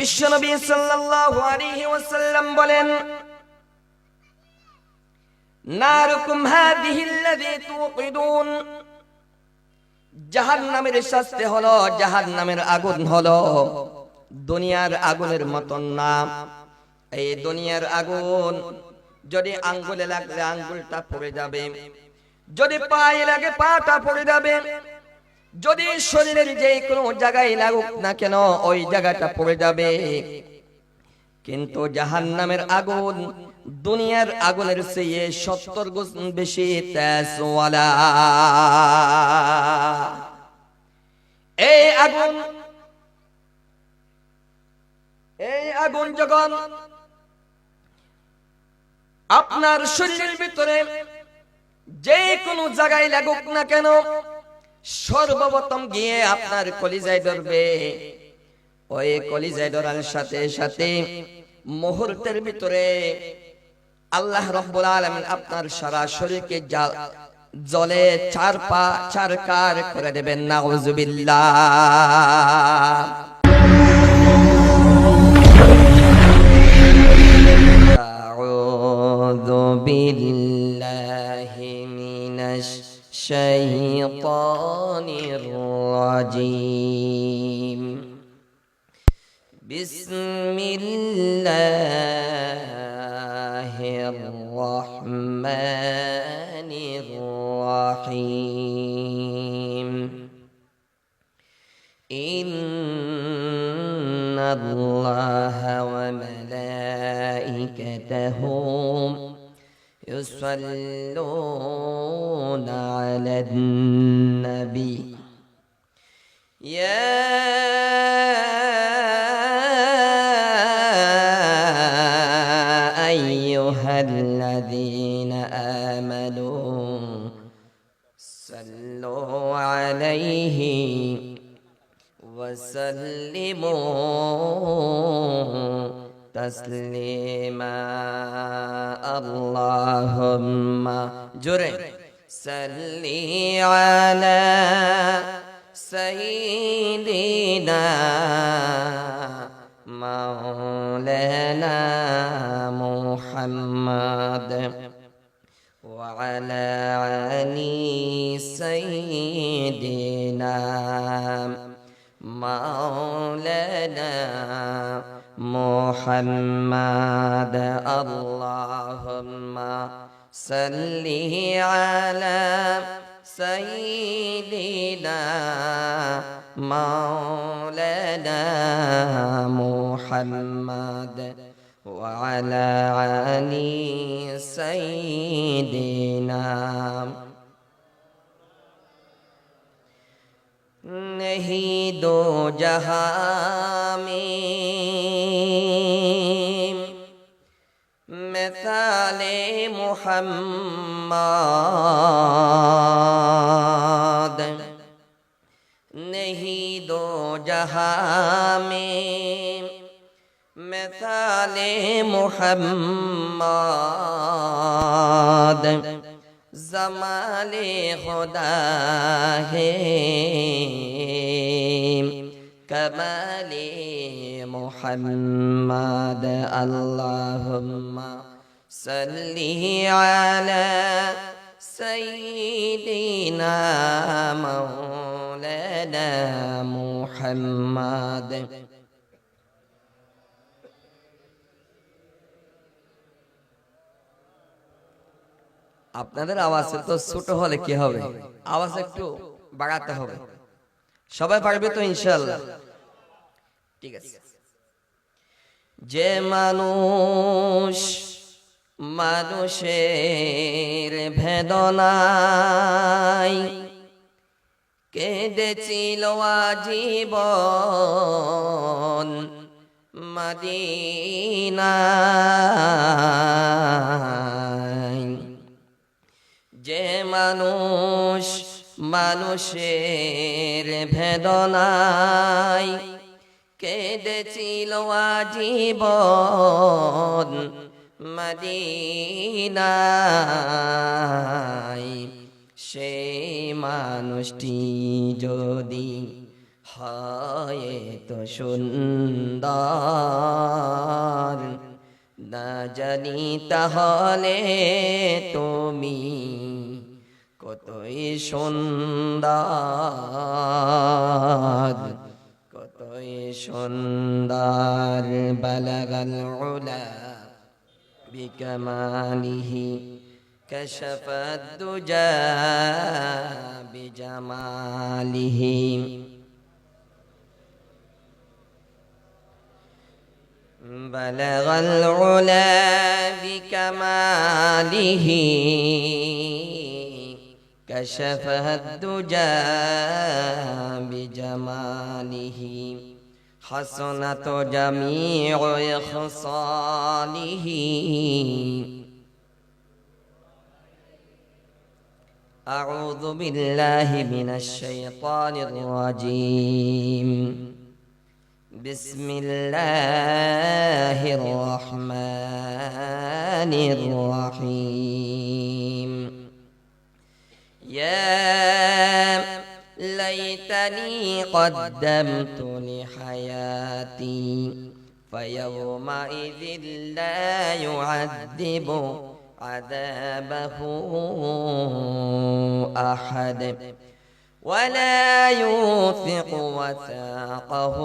বিশ্বনবী সাল্লাল্লাহু আলাইহি ওয়াসাল্লাম বলেন, নারুকুম হাযিহিল্লাযী তুকিদুন, জাহান্নামের শাস্তি হলো, জাহান্নামের আগুন হলো দুনিয়ার আগুনের মতন না। এই দুনিয়ার আগুন যদি আঙ্গুলে লাগলে আঙ্গুলটা পড়ে যাবে, যদি পায়ে লাগে পাটা পড়ে যাবে, যদি শরীরের যে কোনো জায়গায় লাগুক না কেন ওই জায়গাটা পড়ে যাবে। কিন্তু জাহান্নামের আগুন দুনিয়ার আগুনের চেয়ে 70 গুণ বেশি তেজওয়ালা। এই আগুন যখন আপনার শরীরের ভিতরে যে কোনো জায়গায় লাগুক না কেন সর্বপ্রথম গিয়ে আপনার কলিজায় ধরবে। ওই কলিজায় ধরার সাথে সাথে মুহূর্তের ভিতরে আল্লাহ রাব্বুল আলামিন আপনার সারা শরীরকে জলে চারকার করে দেবেন। নাউযুবিল্লাহ। আউযু বিল্লাহি মিনাশ শাইতানির রাজীম। বিসমিল্লাহির রহমানির রহিম। ইন্নাল্লাহা ওয়া মালাইকাতাহু ইউসাল্লুনা আলান নবী ইয়া আইয়ুহাল্লাযীনা আমানু সাল্লু আলাইহি ওয়া সাল্লিমু তাসলিমা। আল্লাহুম্মা জোরে সাল্লি আলা সাইয়্যিদিনা মাওলানা মুহাম্মদ ওয়া আলা আলি সাইয়্যিদিনা মাওলানা মুহাম্মদ। আল্লাহুম্মা সাল্লি আলা সাইয়্যিদিনা মাওলানা মুহাম্মদ ওয়া আলা আলি সাইয়্যিদিনা। नहीं दो जहां में मिसाले मुहम्मद, नहीं दो जहां में मिसाले मुहम्मद, जमाले खुदा है कमाले मुहम्मद। अल्लाहुम्मा सल्ली अला सय्यिदिना मौलाना मुहम्मद। আপনাদের আওয়াজ তো ছোট হলে কি হবে, আওয়াজ একটু বাড়াতে হবে। সবাই পারবে তো ইনশাআল্লাহ? ঠিক আছে। যে মানুষ মানুষের বেদনায় কেঁদেছিল আজীবন মদিনায়, যে মানুষ মানুষের বেদনায় কেঁদেছিল আজীবন মদিনায়, সেই মানুষটি যদি হায় তো সুন্দর, না জানি তাহলে তুমি কতই সুন্দর, কতই সুন্দর। বালাগাল উলা বিকামালিহি কাশাফাদ দুজা বিজামালিহি। بلغ العلا بكماله كشف الدجى بجماله حسنت جميع خصاله أعوذ بالله من الشيطان الرجيم بسم الله الرحمن الرحيم يا ليتني قدمت لحياتي فيومئذ لا يعذب عذابه أحد ولا يوثق وثاقه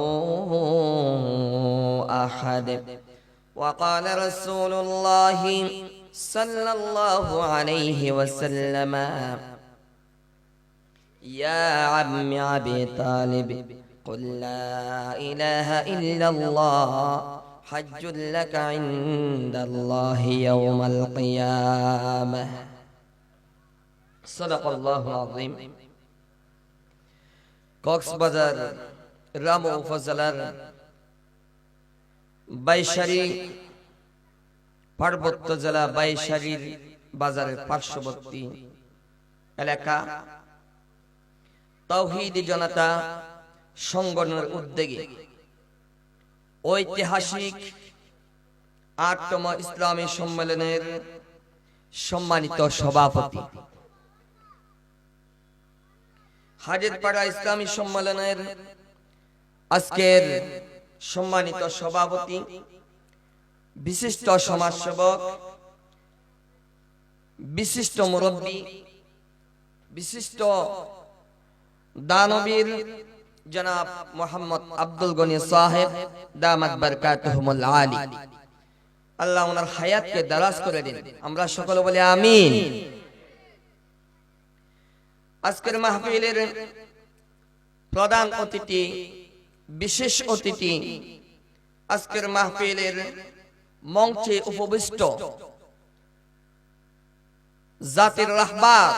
أحد. وقال رسول الله صلى الله عليه وسلم يا عم أبي طالب قل لا إله إلا الله حج لك عند الله يوم القيامة. صدق الله العظيم. কক্সবাজার রামু উপজেলার বাইশারী পার্বত্য জেলা বাইশারীর বাজারের পার্শ্ববর্তী এলাকা তাওহীদি জনতা সংগঠনের উদ্যোগে ঐতিহাসিক ৮তম ইসলামী সম্মেলনের সম্মানিত সভাপতি, হাজেরপাড়া ইসলামী সম্মেলনের আজকের সম্মানিত সভাপতি, বিশিষ্ট সমাজসেবক, বিশিষ্ট মুরব্বী, বিশিষ্ট দানবীর জনাব মোহাম্মদ আব্দুল গনি সাহেব দামাত বারকাতুহুমুল আলী, আল্লাহ ওনার হায়াতকে দারাজ করে দিন। আমরা সকলে বলি আমিন। আজকের মাহফিলের প্রধান অতিথি, বিশেষ অতিথি, আজকের মাহফিলের মঞ্চে উপবিষ্ট জাতির রাহবার,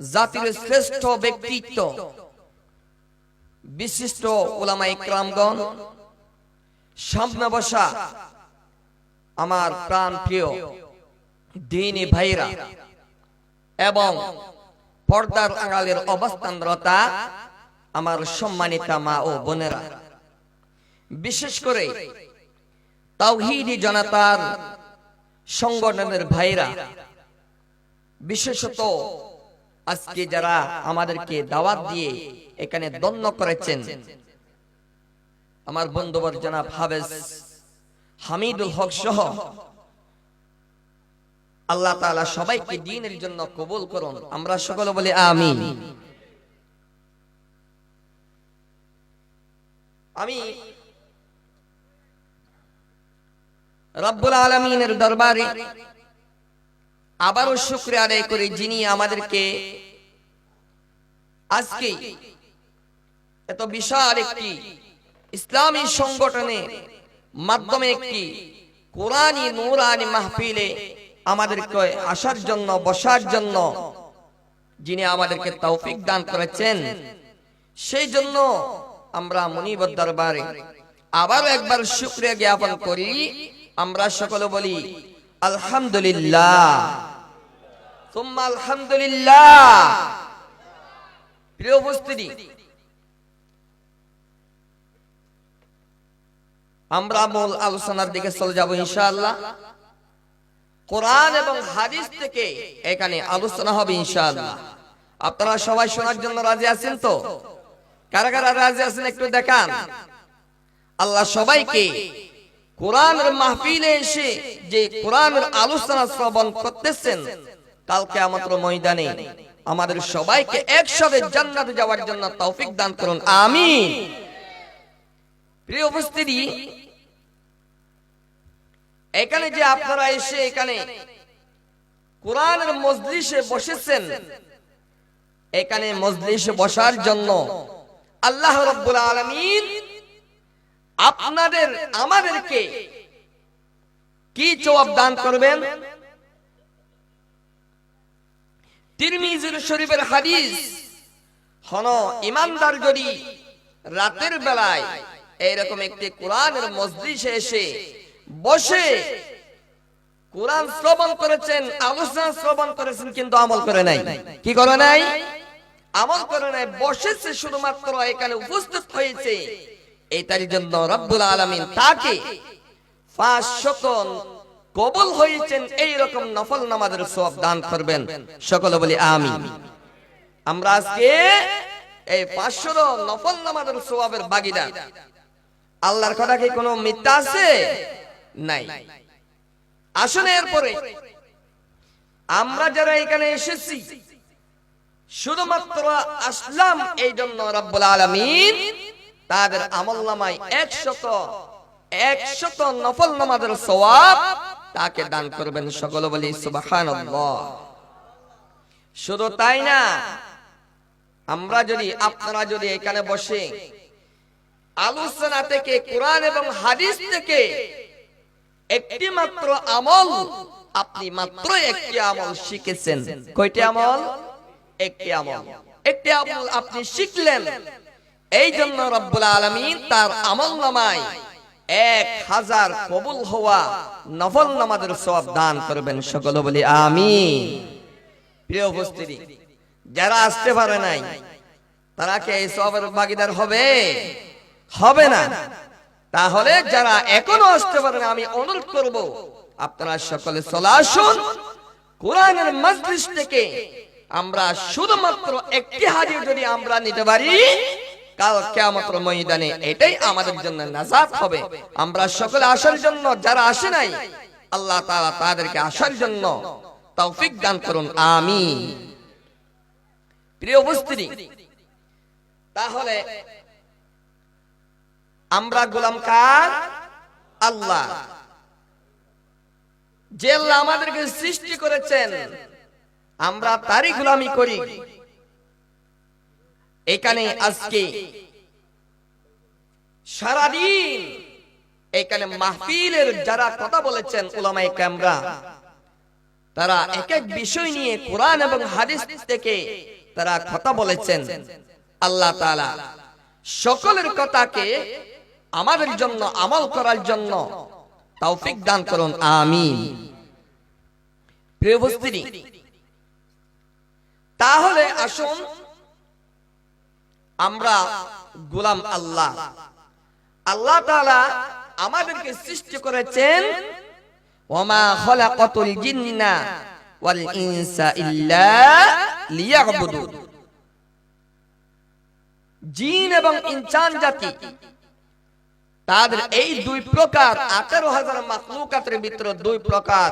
জাতির শ্রেষ্ঠ ব্যক্তিত্ব, বিশিষ্ট উলামা ইকরামগণ, সামনে বসা আমার প্রাণ প্রিয় দ্বীনি ভাইরা এবং পর্দার আড়ালের অবস্থানরতা আমার সম্মানিতা মা ও বোনেরা, বিশেষ করে তাওহীদি জনতার সংগঠনের ভাইরা, বিশেষত আজকে যারা আমাদেরকে দাওয়াত দিয়ে এখানে ধন্য করেছেন, আমার বন্ধুবর জনাব হাফেজ হামিদুল হক সহ আল্লাহ তাআলা সবাইকে দ্বীনের জন্য কবুল করুন। আমরা সকলে বলি আমিন। আমি রব্বুল আলামিনের দরবারে আবারও শুকরিয়া আদায় করি, যিনি আমাদেরকে আজকে এত বিশাল একটি ইসলামী সংগঠনের মাধ্যমে একটি কোরআনী নূরানী মাহফিলে আমাদেরকে আসার জন্য, বসার জন্য যিনি আমাদেরকে তৌফিক দান করেছেন, সেই জন্য আমরা মুনিবর দরবারে আবারও একবার শুকরিয়া জ্ঞাপন করি। আমরা সকলে বলি আলহামদুলিল্লাহ, সুম্মা আলহামদুলিল্লাহ। প্রিয় উপস্থিতি, আমরা মূল আলোচনার দিকে চলে যাব ইনশাআল্লাহ। কোরআন এবং হাদিস থেকে এখানে আলোচনা হবে ইনশাআল্লাহ। আপনারা সবাই শোনার জন্য রাজি আছেন তো? কারা কারা রাজি আছেন একটু দেখান। আল্লাহ সবাইকে কোরআনের মাহফিলে এসে যে কোরআনের আলোচনা শ্রবণ করতেছেন, কাল কিয়ামতের ময়দানে আমাদের সবাইকে একসাথে জান্নাতে যাওয়ার জন্য তৌফিক দান করুন, আমিন। প্রিয় উপস্থিতি, এখানে যে আপনারা এসে এখানে কোরআনের মজলিসে বসেছেন, এখানে মজলিসে বসার জন্য আল্লাহ রাব্বুল আলামিন আপনাদের আমাদেরকে কি জবাব দান করবেন? তিরমিজি শরীফের হাদিস, হলো ইমানদার যদি রাতের বেলায় এইরকম একটি কোরআনের মজলিসে এসে বসে কোরআন শ্রবণ করেছেন, আলোচনা শ্রবণ করেছেন, কিন্তু আমল করে নাই। কি করে নাই? আমল করে নাই। বসেছে শুধুমাত্র, এখানে উপস্থিত হয়েছে, এটার জন্য রব্বুল আলামিন তাকে 500 কবুল হয়েছেন এইরকম নফল নামাজের সওয়াব দান করবেন। সকলে বলি আমিন। আমরা আজকে এই 500 নফল নামাজের সওয়াবের ভাগীদার। আল্লাহর কথা কি কোনো মিথ্যা আছে? নাই। আসুন এরপরে আমরা যারা এখানে এসেছি, শুধুমাত্র আসলাম এই জন্য রব্বুল আলামিন তাদের আমলনামায় 100 নফল নামাজের সওয়াব তাকে দান করবেন। সকলে বলি সুবহানাল্লাহ। শুধু তাই না, আমরা যদি আপনারা যদি এখানে বসে আলোচনা থেকে, কোরআন এবং হাদিস থেকে একটি মাত্র আমল, আপনি মাত্র একটি আমল শিখেছেন। কয়টি আমল? একটি আমল। একটি আমল আপনি শিখলেন, এই জন্য রব্বুল আলামিন তার আমলনামায় 1000 কবুল হওয়া নফল নামাজের সওয়াব দান করবেন। সকলে বলি আমিন। প্রিয় উপস্থিতি, যারা আসতে পারে নাই তারা কি এই সওয়াবের ভাগীদার হবে? হবে না। তাহলে যারা এখনো আসতে পারে না, আমি অনুরোধ করব আপনারা সকলে চলে আসুন কোরআনের মজলিস থেকে। আমরা শুধুমাত্র একটি হাদিস যদি আমরা নিতে পারি, কাল কিয়ামতের ময়দানে এটাই আমাদের জন্য নাজাত হবে। আমরা সকলে আসার জন্য, যারা আসে নাই আল্লাহ তাআলা তাদেরকে আসার জন্য তৌফিক দান করুন, আমিন। প্রিয় উপস্থিতি, তাহলে আমরা গোলাম কার? আল্লাহ। যে আল্লাহ আমাদেরকে সৃষ্টি করেছেন, আমরা তারই গোলামি করি। এখানে আজকে সারাদিন এখানে মাহফিলের যারা কথা বলেছেন উলামায়ে কেরামরা, তারা এক এক বিষয় নিয়ে কোরআন এবং হাদিস থেকে তারা কথা বলেছেন। আল্লাহ তাআলা সকলের কথাকে আমাদের জন্য আমল করার জন্য তৌফিক দান করুন, আমিন। প্রিয় উপস্থিতি, তাহলে আসুন আমরা গোলাম আল্লাহ। আল্লাহ তাআলা আমাদেরকে সৃষ্টি করেছেন, ওয়ামা খালাকাতুল জিন্না ওয়াল ইনসা ইল্লা লিয়াবুদুন। জিন এবং ইনসান জাতি, তাদের এই দুই প্রকার, 18,000 মাখলুকাতের ভিতরে দুই প্রকার,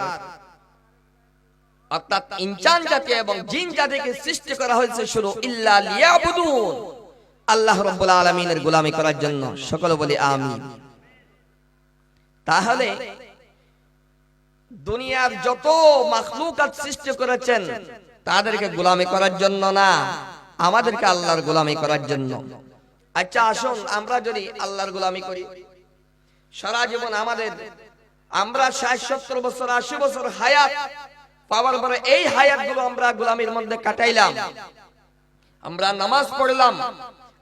অর্থাৎ ইনসান জাতি এবং জিন জাতিকে সৃষ্টি করা হয়েছে শুধু ইল্লা লিয়াবুদুন, আল্লাহ রাব্বুল আলামিনের গোলামি করার জন্য। সকলে বলি আমিন। তাহলে দুনিয়ার যত মাখলুকাত সৃষ্টি করেছেন তাদেরকে গোলামি করার জন্য না, আমাদেরকে আল্লাহর গোলামি করার জন্য। আচ্ছা আসুন আমরা যদি আল্লাহর গোলামি করি, সারা জীবন আমরা 60-70 বছর 80 বছর হায়াত পাওয়ার পরে এই হায়াতগুলো আমরা গোলামির মধ্যে কাটাইলাম। আমরা নামাজ পড়লাম,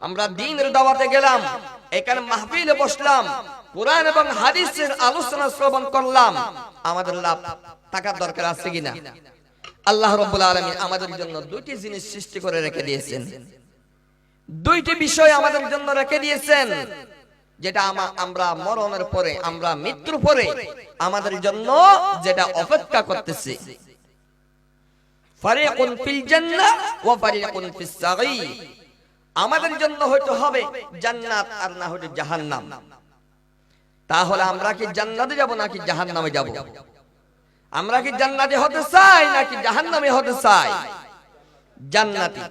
আমরা দ্বীনের দাওয়াতে গেলাম, এখানে মাহফিলে বসলাম, কোরআন এবং হাদিসের আলোচনা শ্রবণ করলাম। আমাদের লাভ টাকার দরকার আছে কিনা? আল্লাহ রাব্বুল আলামিন আমাদের জন্য দুইটি জিনিস সৃষ্টি করে রেখে দিয়েছেন, দুইটি বিষয় আমাদের জন্য রেখে দিয়েছেন, যেটা আমরা মরণের পরে, আমরা মৃত্যুর পরে আমাদের জন্য যেটা অপেক্ষা করতেছে। ফারিকুন ফিল জান্নাহ ওয়া ফারিকুন ফিস সাগীর। আমাদের জন্য হয়তো হবে জান্নাত আর না হয়তো জাহান্নাম। তাহলে আমরা কি জান্নাতে যাব নাকি জাহান্নামে যাব? আমরা কি জান্নাতে হতে চাই নাকি জাহান্নামে হতে চাই? জান্নাতি।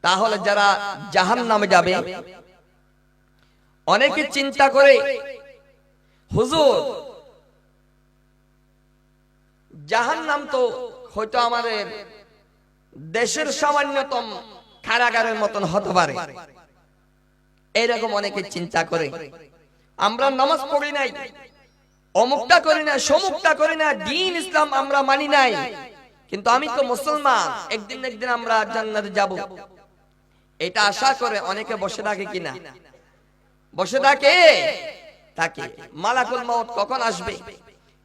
তাহলে যারা জাহান্নামে যাবে, অনেকে চিন্তা করে হুজুর জাহান্নাম তো হয়তো আমাদের দেশের সামান্যতম কারাগারের মতন হতে পারে, এরকম অনেকে চিন্তা করে। আমরা নামাজ পড়ি নাই, অমুকটা করি না, সমুকটা করি না, দ্বীন ইসলাম আমরা মানি নাই, কিন্তু আমি তো মুসলমান, একদিন একদিন আমরা জান্নাতে যাব, এটা আশা করে অনেকে বসে থাকে কিনা? বসে থাকে। তাকে মালাকুল মউত কখন আসবে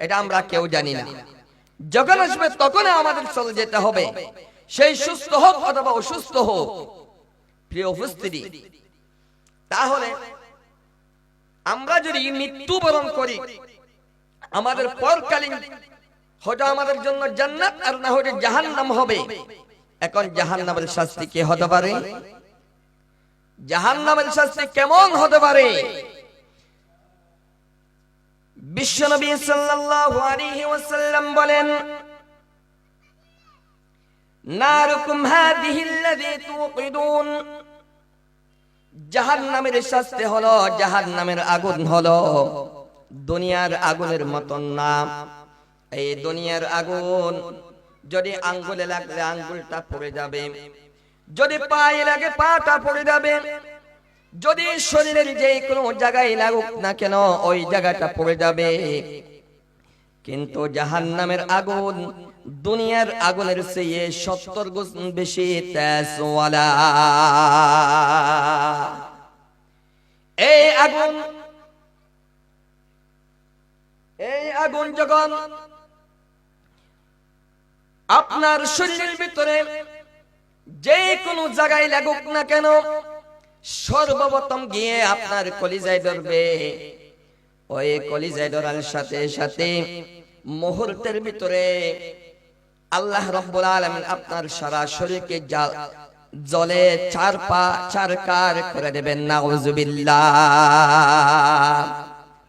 এটা আমরা কেউ জানি না। যখন আসবে তখন আমাদের চলে যেতে হবে, সেই সুস্থ হোক অথবা অসুস্থ হোক। প্রিয় উপস্থিতি, তাহলে আমরা যদি মৃত্যুবরণ করি, আমাদের পরকালীন হয়তো আমাদের জন্য জান্নাত আর না হয়তো জাহান্নাম হবে। এখন জাহান্নামের শাস্তি কি হতে পারে? জাহান্নামের শাস্তি কেমন হতে পারে? বিশ্বনবী সাল্লাল্লাহু আলাইহি ওয়াসাল্লাম বলেন, নারুকুম হাযিহিল্লাযী তুকিদুন, জাহান্নামের শাস্তি হলো, জাহান্নামের আগুন হলো দুনিয়ার আগুনের মতন না। এই দুনিয়ার আগুন যদি আঙ্গুলে লাগলে আঙ্গুলটা পড়ে যাবে, যদি পায়ে লাগে পাটা পড়ে যাবে, যদি শরীরের যে কোনো জায়গায় লাগুক না কেন ওই জায়গাটা পড়ে যাবে। কিন্তু জাহান্নামের আগুন দুনিয়ার আগুনের চেয়ে 70 গুণ বেশি তেজওয়ালা। এই আগুন যখন আপনার শরীরের ভিতরে যে কোনো জায়গায় লাগুক না কেন, সর্বপ্রথম গিয়ে আপনার কলিজায় ধরবে। ওই কলিজায় ধরার সাথে সাথে মুহূর্তের ভিতরে আল্লাহ রাব্বুল আলামিন আপনার সারা শরীরকে জলে চারকার করে দেবেন। নাউযুবিল্লাহ।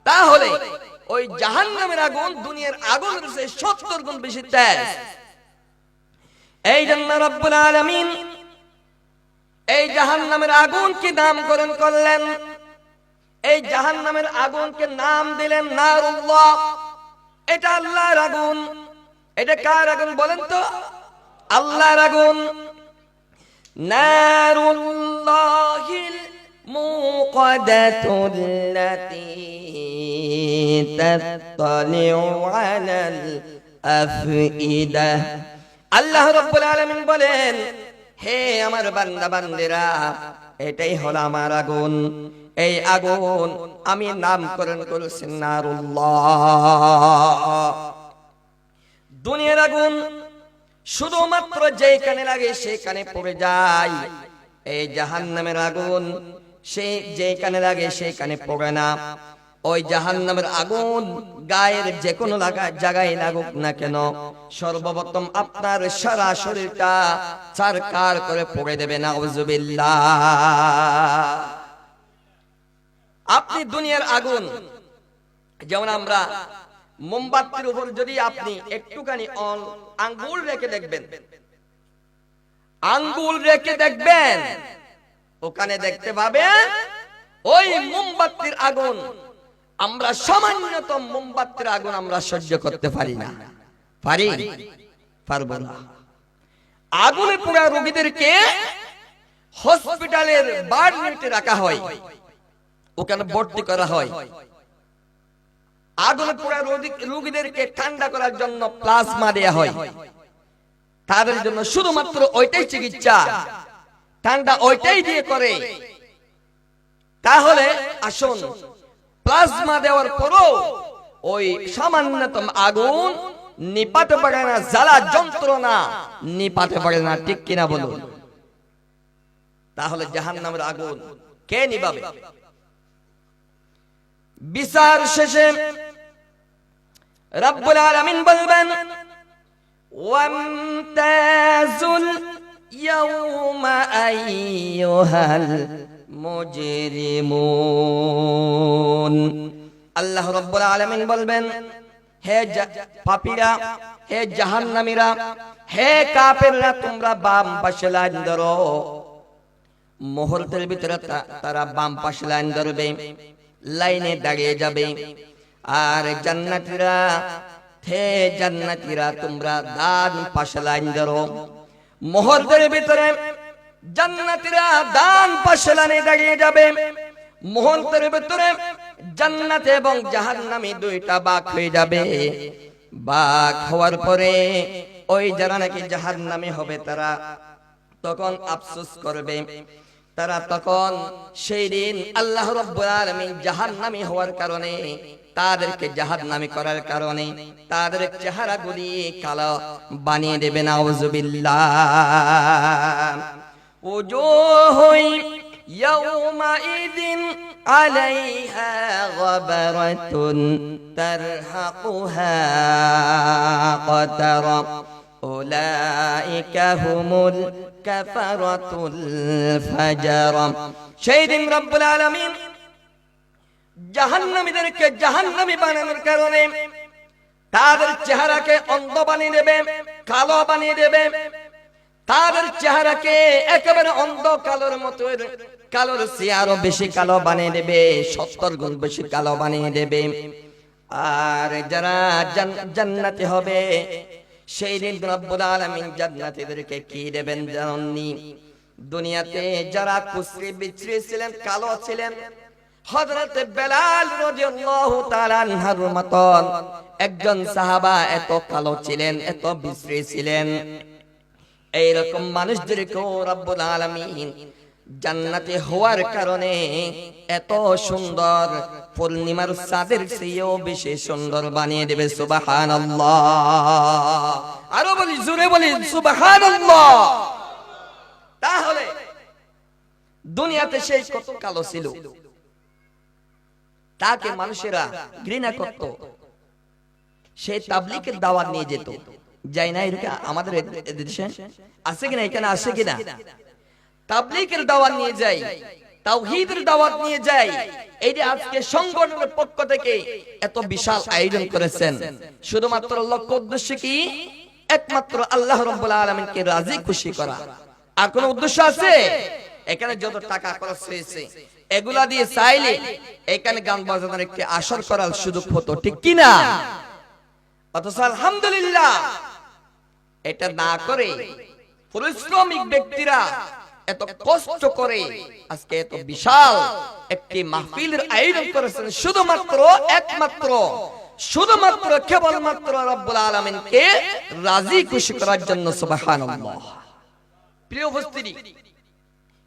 তাহলে ওই জাহান্নামের আগুন দুনিয়ার আগুনের চেয়ে 70 গুণ বেশি তেজ। এই জন্য রাব্বুল আলামিন এই জাহান্নামের আগুনকে নামকরণ করলেন, এই জাহান্নামের আগুনকে নাম দিলেন নারুল্লাহ। এটা আল্লাহর আগুন। এটা কার আগুন বলেন তো? আল্লাহর আগুন। নারুল্লাহিল মুকাদ্দাতুল্লাতী তাত্তালিউ আলাল আফইদা। আল্লাহ রাব্বুল আলামিন বলেন, হে আমার বান্দা বান্দিরা, এটাই হলো আমার আগুন। এই আগুন আমি নামকরণ করেছি নারুল্লাহ। দুনিয়ার আগুন শুধুমাত্র যেখানে লাগে সেখানে পড়ে যায়। এই জাহান্নামের আগুন সে যেখানে লাগে সেখানে পড়ে না। ওই জাহান্নামের আগুন গায়ের যে কোনো জায়গায় লাগুক না কেন, সর্বপ্রথম আপনার সারা শরীরটা চারকার করে পড়ে দেবে। নাউযুবিল্লাহ। আপনি দুনিয়ার আগুন, যেমন আমরা মোমবাতির উপর যদি আপনি একটুখানি আঙ্গুল রেখে দেখবেন, আঙ্গুল রেখে দেখবেন, ওখানে দেখতে পাবেন ওই মোমবাতির আগুন। আমরা সামান্যতম মোমবাতির আগুন আমরা সহ্য করতে পারি না। পারবো না। আগুনে পোড়া রোগীদেরকে হসপিটালের বার্নিতে রাখা হয়, ওখানে ভর্তি করা হয়। আগুনে পোড়া রোগীদেরকে ঠান্ডা করার জন্য প্লাজমা দেয়া হয়। তাদের জন্য শুধুমাত্র ওইটাই চিকিৎসা, ঠান্ডা ওইটাই দিয়ে করে। তাহলে আসুন, প্লাজমা দেওয়ার পরও ওই সামান্যতম আগুন নিপাতে পারে না, জ্বালা যন্ত্রণা নিপাতে পারে না, ঠিক কিনা বলুন? তাহলে জাহান্নামের আগুন কে নিভাবে? বিচার শেষে রব্বুল আলামিন বলবেন, ওয়ামতাজুল ইয়াউমা আইয়ুহাল মুজরিমুন। আল্লাহ রাব্বুল আলামিন বলবেন, হে পাপীরা, হে জাহান্নামীরা, হে কাফেররা, তোমরা বাম পাশে লাইন ধরো। মুহূর্তের ভিতরে তারা বাম পাশে লাইন ধরবে, লাইনে দাঁড়িয়ে যাবে। আর জান্নাতীরা, হে জান্নাতীরা, তোমরা ডান পাশে লাইন ধরো। মুহূর্তের ভিতরে জান্নাতীরা ডান পাশে লাইনে দাঁড়িয়ে যাবে। মুহূর্তের ভিতরে জান্নাত এবং জাহান্নামী দুইটা ভাগ হয়ে যাবে। ভাগ হওয়ার পরে ওই যারা নাকি জাহান্নামী হবে তারা তখন আফসোস করবে। তারা তখন সেই দিন আল্লাহ রাব্বুল আলামিন জাহান্নামী হওয়ার কারণে, তাদেরকে জাহান্নামী করার কারণে তাদের চেহারাগুলি কালো বানিয়ে দেবে। নাউযুবিল্লাহ। ওজুহু ইয়াউমাইযিন আলাইহা গাবারাতুন তারহাকুহা কাতারা উলাইকা হুমুল কাফারাতুল ফাজরা। সেই দিন রব্বুল আলামিন জাহান্নামীদেরকে জাহান্নামী বানানোর কারণে তাদের চেহারাকে অন্ধ বানিয়ে দেবে, কালো বানিয়ে দেবে। তাদের চেহারাকে একেবারে অন্ধ কালোর মতো, কালোর চেয়ে আরো বেশি কালো বানিয়ে দেবে, 70 গুণ বেশি কালো বানিয়ে দেবে। আর যারা জান্নাতি হবে সেই দিন রব্বুল আলামিন জান্নাতীদেরকে কি দেবেন জানেননি? দুনিয়াতে যারা কুসরি বিচরি ছিলেন, কালো ছিলেন, হযরত বেলাল রাদিয়াল্লাহু তাআলা আনহুর মতন একজন সাহাবা এত কালো ছিলেন, এত বিশ্রী ছিলেন। এইরকম মানুষদেরকেও রব্বুল আলামিন জান্নাতে হওয়ার কারণে এত সুন্দর, পূর্ণিমার চাঁদের চেয়েও বেশি সুন্দর বানিয়ে দেবে। সুবহানাল্লাহ। আরো বলি, জোরে বলি সুবহানাল্লাহ। তাহলে দুনিয়াতে সেই কত কালো ছিল, তাকে মানুষেরা ঘৃণা করত। সে তাবলীগের দাওয়াত নিয়ে যেত, যাই না? এরকম আমাদের দেশে আছে কিনা? এখানে আছে কিনা? তাবলীগের দাওয়াত নিয়ে যায়, তাওহীদের দাওয়াত নিয়ে যায়। এই যে আজকে সংগঠনের পক্ষ থেকে এত বিশাল আয়োজন করেছেন, শুধুমাত্র লক্ষ্য উদ্দেশ্য কি? একমাত্র আল্লাহ রাব্বুল আলামিনকে রাজি খুশি করা। আর কোন উদ্দেশ্য আছে? এখানে যত টাকা খরচ হয়েছে এগুলা দিয়ে চাইলে এখানে গান বাজানোর একটি আসর করার সুযোগ হতো, ঠিক কি না? অথচ আলহামদুলিল্লাহ এটা না করে পরিশ্রমিক ব্যক্তিরা এত কষ্ট করে আজকে এত বিশাল একটি মাহফিলের আয়োজন করেছেন, শুধুমাত্র একমাত্র শুধুমাত্র কেবলমাত্র রব্বুল আলামিনকে রাজি খুশি করার জন্য। সুবহানাল্লাহ। প্রিয় উপস্থিতি,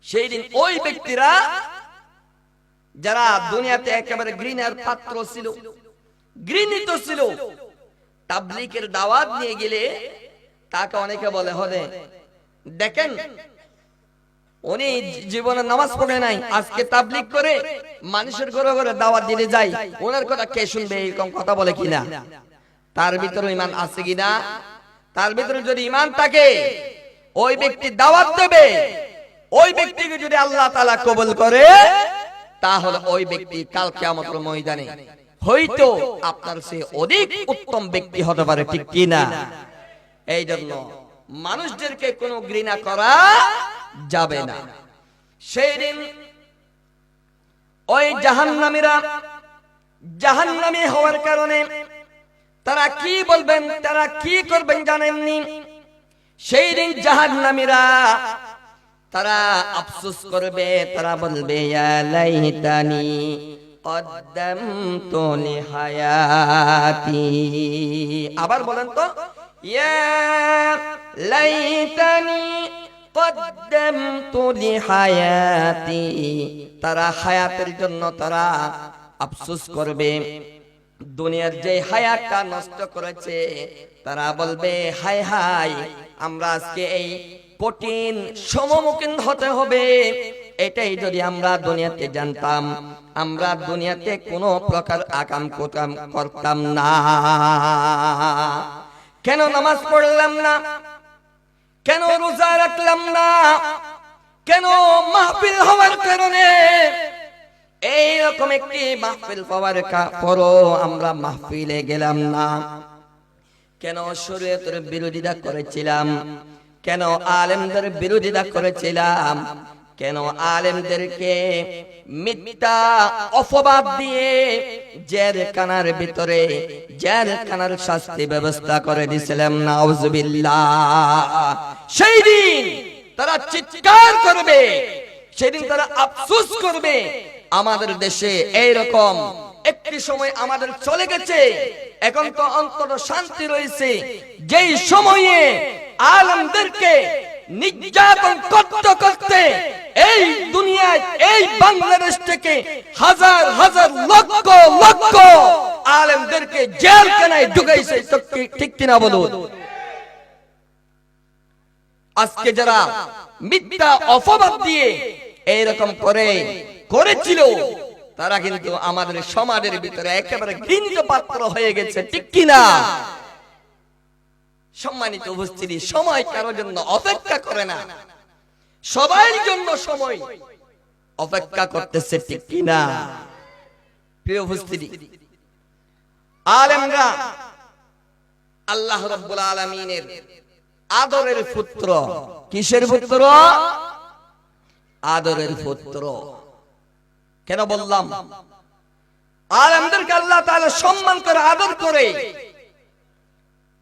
সেই দিন ওই ব্যক্তিরা যারা দুনিয়াতে একেবারে ঘৃণার পাত্র ছিল, ঘৃণিত ছিল, তাবলীগের দাওয়াত নিয়ে গেলে তাকে অনেকে বলে, হলে দেখেন উনি জীবনে নামাজ পড়ে নাই, আজকে তাবলীগ করে মানুষের ঘরে ঘরে দাওয়াত দিতে যায়, ওনার কথা কে শুনবে? এরকম কথা বলে কিনা? তার ভিতরে ঈমান আছে কিনা? তার ভিতরে যদি ঈমান থাকে, ওই ব্যক্তি দাওয়াত দেবে, ওই ব্যক্তিকে যদি আল্লাহ তাআলা কবুল করে, তাহলে ওই ব্যক্তি কাল কিয়ামতের ময়দানে হয়তো আপনার চেয়ে অধিক উত্তম ব্যক্তি হতে পারে, ঠিক কি না? এই জন্য মানুষদেরকে কোনো ঘৃণা করা যাবে না। সেই দিন ওই জাহান্নামীরা জাহান্নামী হওয়ার কারণে তারা কি বলবেন, তারা কি করবেন জানেননি? সেই দিন জাহান্নামীরা তারা আফসোস করবে, তারা বলবে, ইয়া লাইতানি কদ্দামতু লিহায়াতি। আবার বলেন তো, ইয়া লাইতানি কদ্দামতু লিহায়াতি। তারা হায়াতের জন্য তারা আফসোস করবে, দুনিয়ার যে হায়াতটা নষ্ট করেছে। তারা বলবে, হায় হায়, আমরা আজকে এই কঠিন সম্মুখীন হতে হবে, এটাই যদি আমরা দুনিয়াতে জানতাম, আমরা দুনিয়াতে কোনো প্রকার আকাম করতাম না। কেন নামাজ পড়লাম না? কেন রোজা রাখলাম না, কেন মাহফিল হওয়ার কারণে এইরকম একটি মাহফিল পাওয়ার পরও আমরা মাহফিলে গেলাম না, কেন শরীয়তের বিরোধিতা করেছিলাম, কেন আলেমদের বিরোধিতা করেছিলাম, কেন আলেমদেরকে মিথ্যা অপবাদ দিয়ে জেলখানার ভিতরে জেলখানার শাস্তি ব্যবস্থা করে দিয়েছিলাম। নাউজুবিল্লাহ। সেই দিন তারা চিৎকার করবে, সেদিন তারা আফসোস করবে, আমাদের দেশে এইরকম একটি সময় আমাদের চলে গেছে, এখন তো অন্তত শান্তি রয়েছে, যেই সময়ে আলেমদেরকে নির্যাতন করতে করতে এই দুনিয়ায় এই বাংলাদেশ থেকে হাজার হাজার লক্ষ লক্ষ আলেমদেরকে জেলখানায় ঢুকাইছে। ঠিক কিনা বলুন? আজকে যারা মিথ্যা অপবাদ দিয়ে এইরকম করেছিল, তারা কিন্তু আমাদের সমাজের ভিতরে একেবারে ঘৃণিত পাত্র হয়ে গেছে। ঠিক কিনা? সম্মানিত উপস্থিতি, সময় কারোর জন্য অপেক্ষা করে না, সবার জন্য সময় অপেক্ষা করতেছে। ঠিক কিনা? প্রিয় উপস্থিতি, আলেমরা আল্লাহ রাব্বুল আলামিনের আদরের পুত্র। কিসের পুত্র? আদরের পুত্র। কেন বললাম? আলেমদেরকে আল্লাহ তাআলা সম্মান করে, আদর করে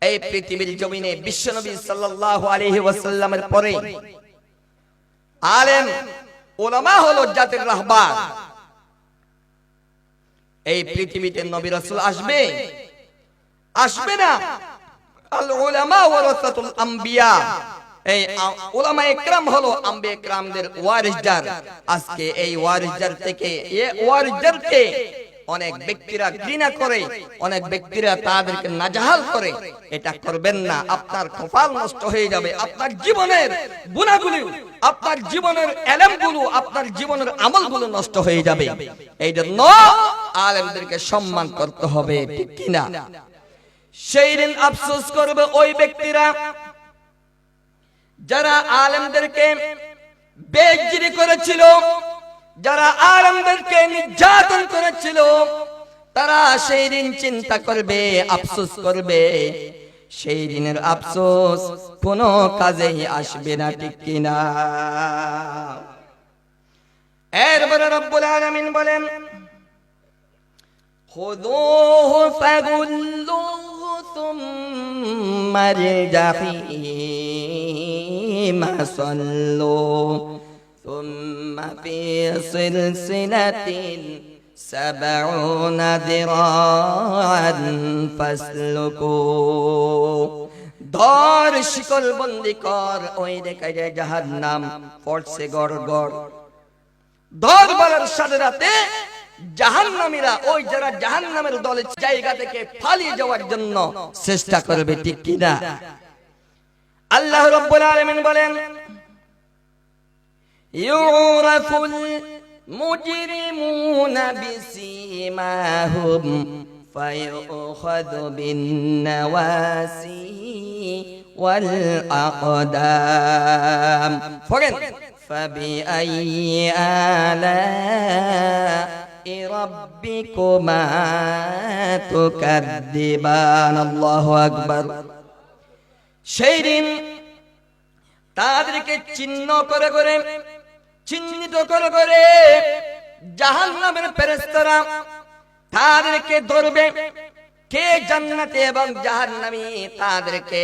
এই পৃথিবীর জমিনে বিশ্বনবী সাল্লাল্লাহু আলাইহি ওয়াসাল্লামের পরে আলেম উলামা হলো জাতির রাহবার। এই পৃথিবীতে নবী রাসূল আসবে? আসবে না। আল উলামা ওয়ারাসাতুল আম্বিয়া। এই উলামায়ে কেরাম হলো আম্বিয়া কেরামদের ওয়ারিসদার। আজকে এই ওয়ারিসদার থেকে ওয়ারিসদারকে অনেক ব্যক্তিরা ঘৃণা করে, অনেক ব্যক্তিরা তাদেরকে নাজাহাল করে। এটা করবেন না, আপনার কপাল নষ্ট হয়ে যাবে, আপনার জীবনের গুনাহগুলো, আপনার জীবনের ইলমগুলো, আপনার জীবনের আমলগুলো নষ্ট হয়ে যাবে। এই জন্য আলেমদেরকে সম্মান করতে হবে। ঠিক কিনা? সেই দিন আফসোস করবে ওই ব্যক্তিরা যারা আলেমদেরকে বেইজ্জতি করেছিল, যারা আলেমদেরকে নির্যাতন করেছিল, তারা সেই দিন চিন্তা করবে, আফসোস করবে। সেই দিনের আফসোস কোনো কাজেই আসবে না। ঠিক কিনা? এরপরে রব্বুল আলামিন বলেন, খুযূহু ফাগুল্লুহু সুম্মাল জাহিমা সাল্লু ثم في سلسلة 70 ذراعا فاسلكوه। ধর শিকল বন্দি কর, ওই দেখা যায় জাহান্নাম পড়ছে গড় গড়। ধর বলার সাথে সাথে জাহান্নামীরা, ওই যারা জাহান্নামের দলের জায়গা থেকে পালিয়ে যাওয়ার জন্য চেষ্টা করবে। ঠিক কিনা? আল্লাহ রাব্বুল আলামিন বলেন, يعرف المجرمون بسيماهم فيؤخذ بالنواسي والأقدام فبأي آلاء ربكما تكذبان। الله أكبر। সেই দিন তাদেরকে চিহ্নিত করে করে জাহান্নামের ফেরেশতারা তাদেরকে ধরবে। কে জান্নাতে এবং জাহান্নামী, তাদেরকে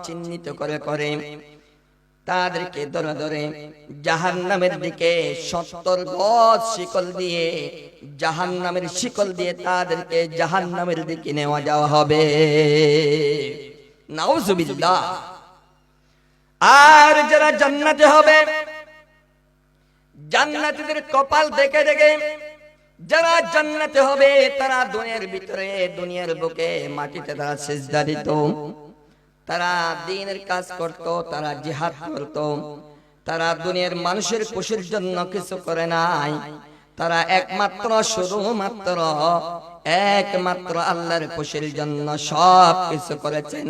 চিহ্নিত করে করে তাদেরকে ধরে ধরে জাহান্নামের দিকে 70 গজ শিকল দিয়ে, জাহান্নামের শিকল দিয়ে তাদেরকে জাহান্নামের দিকে নেওয়া যাওয়া হবে। নাউজুবিল্লাহ। আর যারা জান্নাতে হবে, জান্নাতীদের কপাল দেখে দেখে যারা জান্নাতে হবে, তারা দুনিয়ার ভিতরে, দুনিয়ার বুকে মাটিতে তারা সিজদা দিত, তারা দ্বীনের কাজ করত, তারা জিহাদ করত, তারা দুনিয়ার মানুষের খুশির জন্য কিছু করে নাই, তারা একমাত্র আল্লাহর খুশির জন্য সব কিছু করেছেন।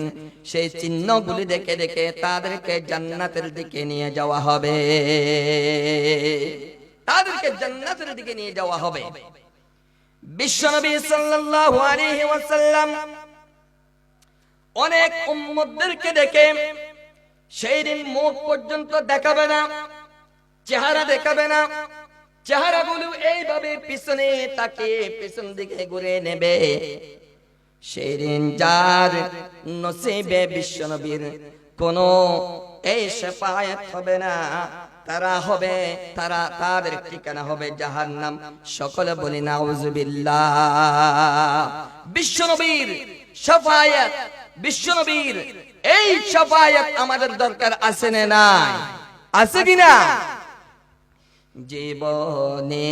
সেই চিহ্নগুলি দেখে দেখে তাদেরকে জান্নাতের দিকে নিয়ে যাওয়া হবে, তাদেরকে জান্নাতের দিকে নিয়ে যাওয়া হবে। বিশ্বনবী সাল্লাল্লাহু আলাইহি ওয়াসাল্লাম অনেক উম্মতদেরকে দেখে সেই দিন মুখ পর্যন্ত দেখাবে না, চেহারা দেখাবে না, চেহারাগুলো এইভাবে পিছনে তাকিয়ে পিছন দিকে ঘুরে নেবে। সেই দিন যার নসিবে বিশ্বনবীর কোনো এই শাফায়াত হবে না, তাদের ঠিকানা হবে জাহান্নাম। সকলে বলি নাউযুবিল্লাহ। বিশ্বনবীর শাফায়াত, বিশ্বনবীর এই শাফায়াত আমাদের দরকার আছে না নাই? আছে কিনা? জীবনে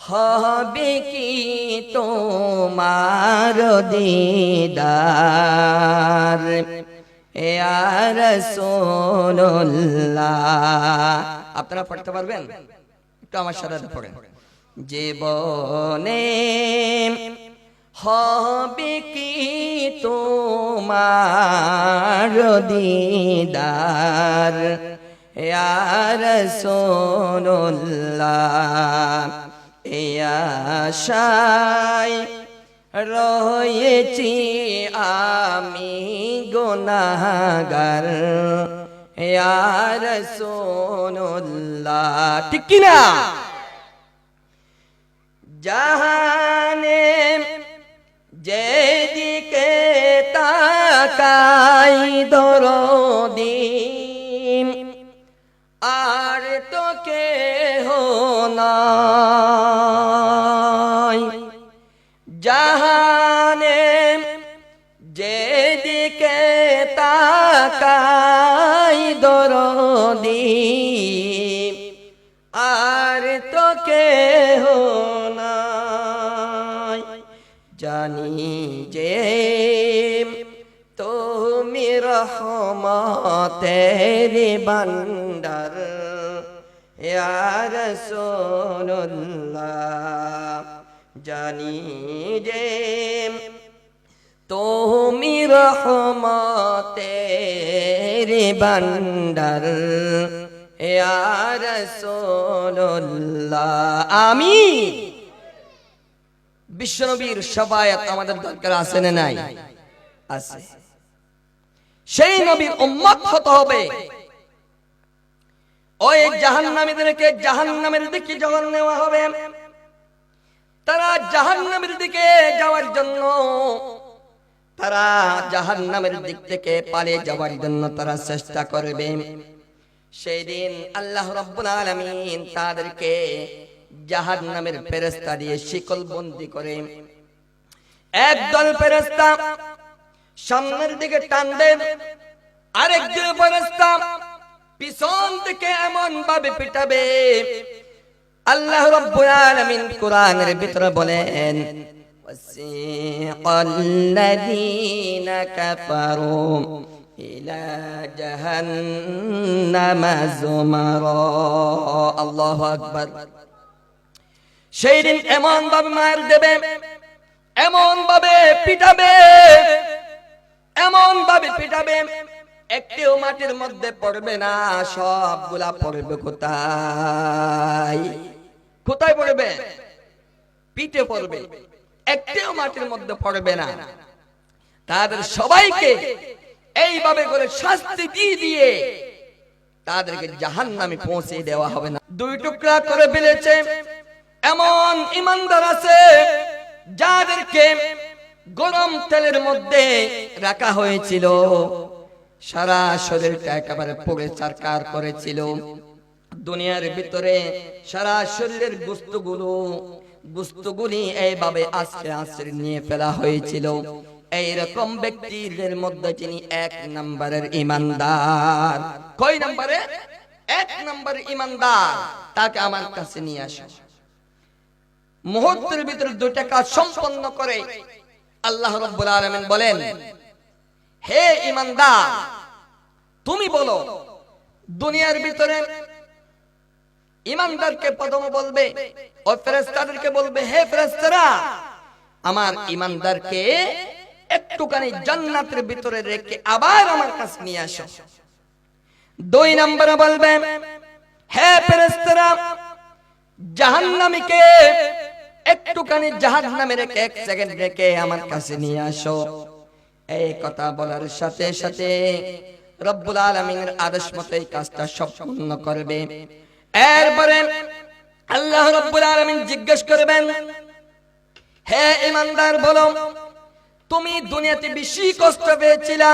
হবে কি তোমার দিদার ইয়া রাসূলুল্লাহ। আপনারা পড়তে পারবেন? একটু আমার সাথে পড়েন। জীবনে হবে কি তোমার দিদার ইয়া রাসূলুল্লাহ, এই আশায় রয়েছি আমি গুনাহগার ইয়া রাসূলুল্লাহ। ঠিক কি না? জাহানে যেদিকে তাকাই দরদি আর তো কেহ নাই। জাহানে যেদিকে তাকাই দরদি আর তো কেহ নাই। জানি যে তুমি রহমতের ভান্ডার ইয়া রাসূলুল্লাহ, জানি যে তুমি রহমতের ভান্ডার ইয়া রাসূলুল্লাহ। আমিন। বিশ্বনবীর শাফায়াত আমাদের দরকার আছে না নাই? আছে। সেই নবীর উম্মত হতে হবে। ওই জাহান্নামীদেরকে জাহান্নামের দিকে যখন নেওয়া হবে, তারা জাহান্নামের দিকে যাওয়ার জন্য, তারা জাহান্নামের দিক থেকে পালিয়ে যাওয়ার জন্য তারা চেষ্টা করবে। সেই দিন আল্লাহ রাব্বুল আলামিন তাদেরকে জাহান্নামের ফেরেশতা দিয়ে শিকল বন্দী করে একদল ফেরেশতা সামনের দিকে টানবে, আরেকদল ফেরেশতা পিছন থেকে এমন ভাবে পিটাবে। আল্লাহ রাব্বুল আলামিন কোরআনের ভিতরে বলেন, ওয়াসিকাল্লাযীনা কাফারু ইলা জাহান্নামা যুমারা। আল্লাহু আকবার। সেই দিন এমন ভাবে মার দেবে, এমন ভাবে পিটাবে, এমন ভাবে পিটাবে, একটিও মাটির মধ্যে পড়বে না, সবগুলা পড়বে কোথায়? কোথায় পড়বে? পিঠে পড়বে, একটিও মাটির মধ্যে পড়বে না। তাদের সবাইকে এইভাবে করে শাস্তি দিয়ে দিয়ে তাদেরকে জাহান্নামে পৌঁছে দেওয়া হবে না। দুই টুকরা করে ফেলেছে এমন ঈমানদার আছে যাদেরকে গরম তেলের মধ্যে রাখা হয়েছিল, সারা শরীরটা একেবারে পুড়ে ছারখার করেছিল। দুনিয়ার ভিতরে সারা শরীরের গোশতগুলি এইভাবে আস্তে আস্তে নিয়ে ফেলা হয়েছিল। এইরকম ব্যক্তিদের মধ্যে যিনি এক নম্বরের ঈমানদার। কয় নম্বরে? এক নম্বর ঈমানদার। তাকে আমার কাছে নিয়ে আসো। মুহূর্তের ভিতরে দুইটা কাজ সম্পন্ন করে আল্লাহ রাব্বুল আলামিন বলেন, হে ঈমানদার, তুমি বলো দুনিয়ার ভিতরে ইমানদারকে প্রথম বলবে, ও ফেরেশতাদেরকে বলবে, হে ফেরেশতারা, আমার ইমানদারকে একটুখানি জান্নাতের ভিতরে রেখে আবার আমার কাছে নিয়ে আসো। 2 নম্বরে বলবে, হে ফেরেশতারা, জাহান্নামীকে একটুখানি জাহান্নামে রেখে 1 সেকেন্ড রেখে আমার কাছে নিয়ে আসো। এই কথা বলার সাথে সাথে রব্বুল আলামিনের আদেশ মতো এই কাজটা সম্পূর্ণ করবে। এরপরে আল্লাহ রব্বুল আলামিন জিজ্ঞেস করবেন, হে ঈমানদার, বলো তুমি দুনিয়াতে বেশি কষ্ট পেয়েছিলা,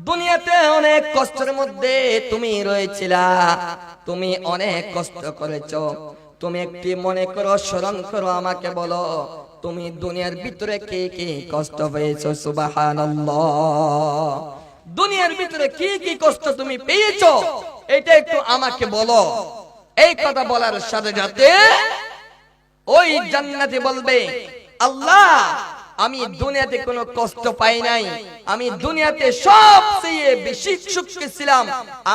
দুনিয়াতে অনেক কষ্টের মধ্যে তুমি রয়েছিলা, তুমি অনেক কষ্ট করেছো, তুমি একটি মনে করো, স্মরণ করো, আমাকে বলো তুমি দুনিয়ার ভিতরে কি কি কষ্ট পেয়েছো। সুবহানাল্লাহ, দুনিয়ার ভিতরে কি কি কষ্ট তুমি পেয়েছো এটা একটু আমাকে বলো। এই কথা বলার সাথে সাথে ওই জান্নাতি বলবে, আল্লাহ, আমি দুনিয়াতে কোনো কষ্ট পাই নাই, আমি দুনিয়াতে সবচেয়ে বেশি সুখে ছিলাম,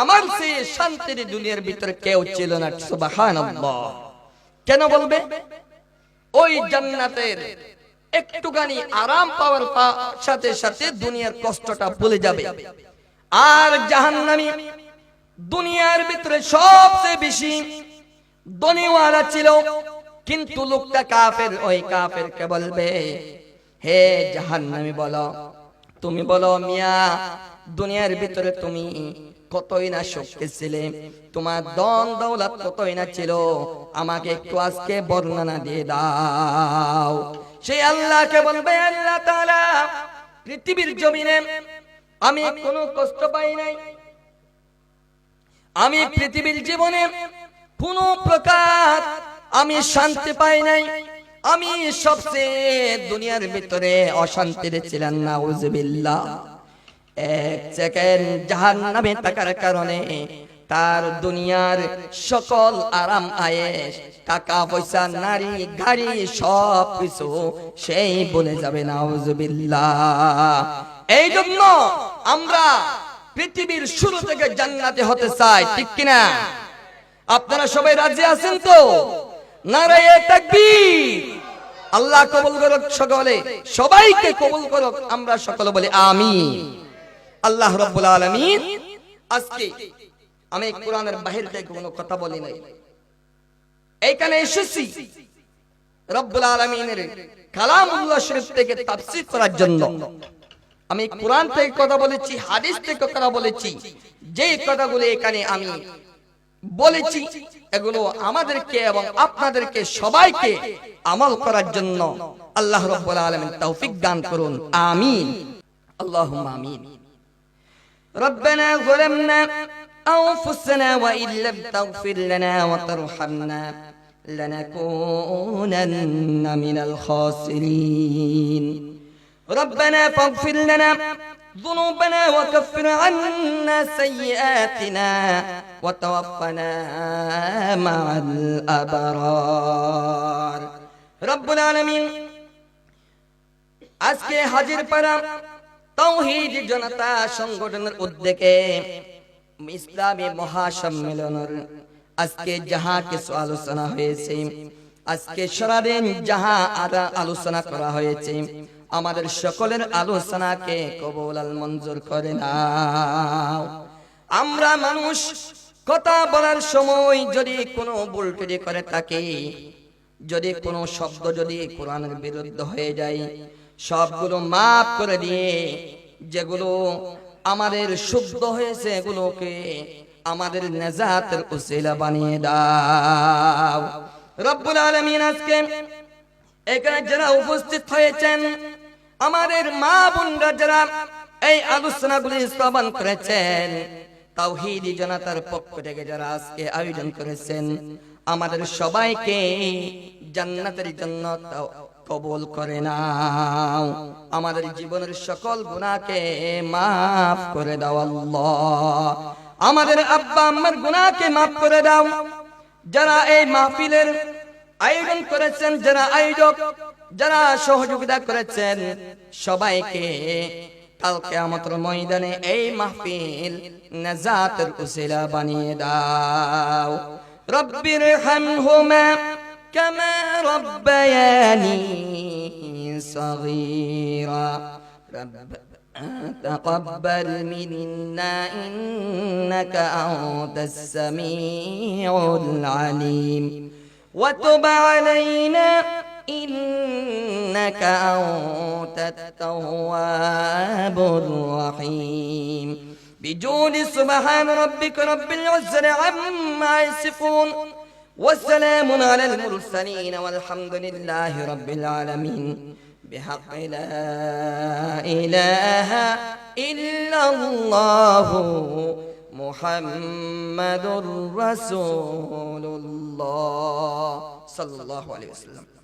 আমার চেয়ে শান্তির দুনিয়ার ভিতরে কেউ ছিল না। সুবহানাল্লাহ। কেন বলবে? ওই জান্নাতের একটুখানি আরাম পাওয়ার সাথে সাথে দুনিয়ার কষ্টটা ভুলে যাবে। আর জাহান্নামী দুনিয়ার ভিতরে সবচেয়ে বেশি ধনীওয়ালা ছিল, কিন্তু লোকটা কাফের। ওই কাফেরকে বলবে, হে জাহান্নামী, বলো, তুমি বলো মিয়া, দুনিয়ার ভিতরে তুমি কতই না সুখে ছিলে, তোমার ধন দৌলত কতই না ছিল, আমাকে একটু আজকে বর্ণনা দিয়ে দাও। সেই আল্লাহকে বলবে, আল্লাহ তাআলা, পৃথিবীর জমিনে আমি কোনো কষ্ট পাই নাই, আমি পৃথিবীর জীবনে কোনো প্রকার আমি শান্তি পাই নাই, আমি সবচেয়ে দুনিয়ার ভিতরে অশান্তিতে ছিলাম। নাউজুবিল্লাহ। 1 সেকেন্ড জাহান্নামে থাকার কারণে তার দুনিয়ার সকল আরাম আয়েশ, টাকা পয়সা, নারী গাড়ি সব কিছু সেই বলে যাবে। নাউজুবিল্লাহ। এই জন্য আমরা পৃথিবীর শুরু থেকে জান্নাতে হতে চাই, ঠিক কিনা? আপনারা সবাই রাজি আছেন তো? নারায়ে তাকবীর। আল্লাহ কবুল করুক, সকলে সবাইকে কবুল করুক, আমরা সকলে বলি আমিন। আল্লাহ রাব্বুল আলামিন, আজকে আমি কোরআনের বাহির থেকে কোনো কথা বলি নাই, এইখানে এসেছি রব্বুল আলামিনের কালামুল্লাহ শরীফ থেকে তাফসীর করার জন্য। আমি কোরআন থেকে কথা বলেছি, হাদিস থেকে কথা বলেছি, যে কথাগুলো এখানে আমি বলেছি এগুলো আমাদেরকে এবং আপনাদেরকে সবাইকে আমল করার জন্য আল্লাহ রাব্বুল আলামিন তৌফিক দান করুন। আমিন, আল্লাহুম্মা আমিন। ربنا ظلمنا أنفسنا وإن لم تغفر لنا وترحمنا لنكونن من الخاسرين ربنا فاغفر لنا ذنوبنا وكفر عنا سيئاتنا وتوفنا مع الأبرار رب العالمين আজকে হাজিরপাড়া তাওহীদ জনতা সংগঠনের উদ্যোগে ইসলামী মহাসম্মেলনের আজকে যাহা কিছু আলোচনা হয়েছে, আজকে সারাদিন যাহা আলোচনা করা হয়েছে, আমাদের সকলের আলোচনাকে কবুল আল মঞ্জুর করে নাও। আমরা মানুষ কথা বলার সময় যদি কোনো ভুল ত্রুটি করে থাকি, যদি কোনো শব্দ যদি কোরআনের বিরুদ্ধে হয়ে যায়, সবগুলো মাফ করে দিয়ে যেগুলো আমাদের শুদ্ধ হয়েছে এগুলোকে আমাদের নেজাতের উসিলা বানিয়ে দাও। রব্বুল আলামিন আজকে এখানে যারা উপস্থিত হয়েছেন, আমাদের মা বোনরা যারা এই আলোচনাগুলি শ্রবণ করেছেন, তাওহীদি জনতার পক্ষ থেকে যারা আজকে আয়োজন করেছেন, আমাদের সবাইকে জান্নাতের জন্য কবুল করে নাও। আমাদের জীবনের সকল গুনাহকে মাফ করে দাও আল্লাহ। আমাদের আব্বা আম্মার গুনাহকে মাফ করে দাও। যারা এই মাহফিলের আয়োজন করেছেন, যারা আয়োজক, যারা সহযোগিতা করেছেন, সবাইকে কাল কিয়ামতের ময়দানে এই মাহফিল নাজাতের উসিলা বানিয়ে দাও। رب ارحمهما كما ربياني صغيرا ربنا تقبل منا إنك أنت السميع العليم وتب علينا إنك أنت التواب الرحيم بجود سبحان ربك رب العزة عما يصفون والسلام على المرسلين والحمد لله رب العالمين بحق لا إله إلا الله محمد رسول الله صلى الله عليه وسلم.